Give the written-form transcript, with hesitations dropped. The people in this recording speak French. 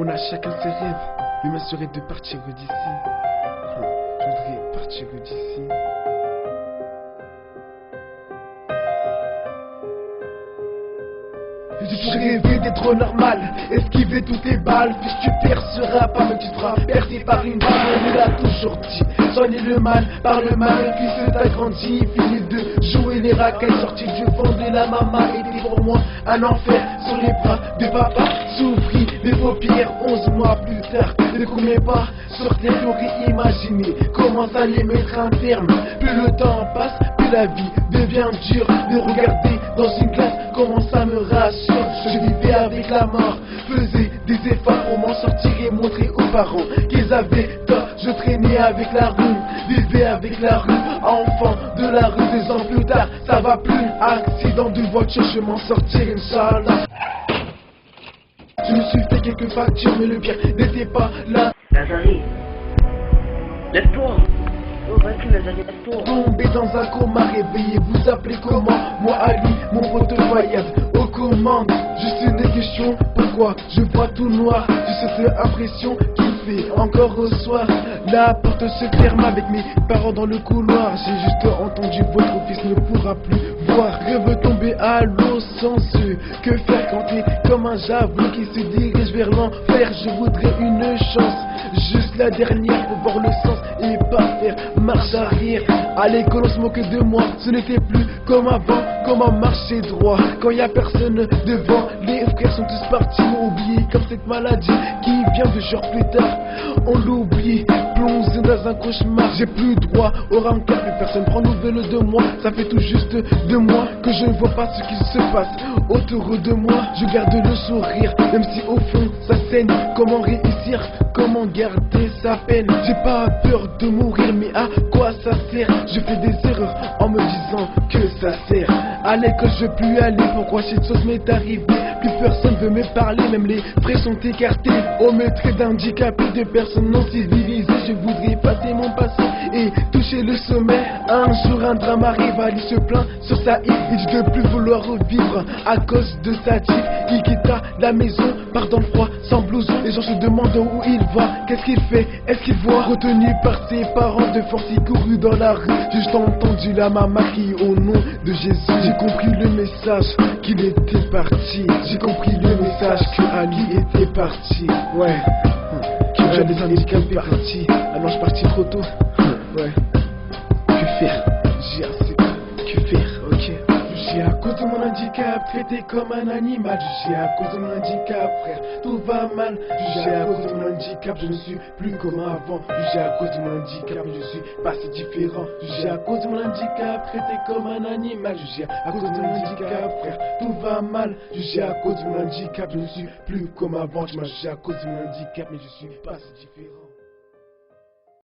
On a chacun ses rêves. Le mien serait de partir d'ici. Je voudrais partir d'ici. J'ai rêvé d'être normal, esquiver toutes les balles. Puis tu perceras pas, mais tu te feras percer par une balle. On l'a toujours dit, soignez le mal par le mal. Puis c'est agrandi, fini de jouer les racailles. Sorti du fond de la maman, était pour moi un enfer sur les bras de papa. Souffrit mes paupières 11 mois plus tard. De combien pas sur terre, j'aurais imaginé comment ça allait mettre un terme. Plus le temps passe, plus la vie devient dure. De regarder dans une glace, comment ça me rassure. Je vivais avec la mort, faisais des efforts pour m'en sortir et montrer aux parents qu'ils avaient tort. Je traînais avec la rue, vivais avec la rue, enfant de la rue. 2 ans plus tard, ça va plus. Accident de voiture, je m'en sortirai, Inch'Allah. Je me suis fait quelques factures, mais le pire n'était pas là. Nazari, lève-toi. Oh, vas-y, Nazari, lève-toi. Tombé dans un coma, réveillé, vous appelez comment? Moi, Ali, mon pote voyage aux commandes. Juste une question, pourquoi je vois tout noir? Juste cette impression qu'il fait encore au soir. La porte se ferme avec mes parents dans le couloir. J'ai juste entendu votre fils ne pourra plus voir. Rêve tomber à l'eau sans ce que faire quand t'es comme un javelot qui se dirige vers l'enfer. Je voudrais une chance, juste la dernière pour voir le sens et pas faire marche arrière. À l'école on se moquait de moi, ce n'était plus comme avant. Comment marcher droit quand y a personne devant? Les frères sont tous partis, m'ont oublié comme cette maladie qui vient de jours plus tard. On l'oublie, plongé dans un cauchemar. J'ai plus droit au rencard, plus personne prend nouvelle de moi. Ça fait tout juste 2 mois que je ne vois pas ce qui se passe autour de moi. Je garde le sourire, même si au fond ça saigne. Comment réussir, comment garder sa peine? J'ai pas peur de mourir, mais à quoi ça sert? Je fais des erreurs en me disant que ça sert. À l'école je peux aller, pourquoi cette chose m'est arrivée? Plus personne veut me parler, même les frais sont écartés. Au maître d'handicapés, de personnes non civilisées. Je voudrais passer mon passé et toucher le sommet. Un jour un drame arrive, Ali se plaint sur sa île. Il dit de plus vouloir revivre à cause de sa type. Il quitta la maison, part dans le froid, sans blouson. Les gens se demandent où il va, qu'est-ce qu'il fait, est-ce qu'il voit? Retenu par ses parents, de force il courut dans la rue. J'ai juste entendu la maman crier au nom de Jésus. J'ai compris le message qu'il était parti. J'ai compris le message que Ali était parti. Ouais, que j'ai des handicapés partis. Ah non, je suis parti trop tôt. Ouais, que faire? J'ai assez. Que faire? Ok. J'ai à cause de mon handicap, traité comme un animal. J'ai à cause de mon handicap, frère, tout va mal. J'ai à cause de mon handicap, je ne suis plus comme avant. J'ai à cause de mon handicap, je suis pas si différent. J'ai à cause de mon handicap, traité comme un animal. J'ai à cause de mon handicap, frère, tout va mal. J'ai à cause de mon handicap, je ne suis plus comme avant. J'ai à cause de mon handicap, mais je suis pas si différent.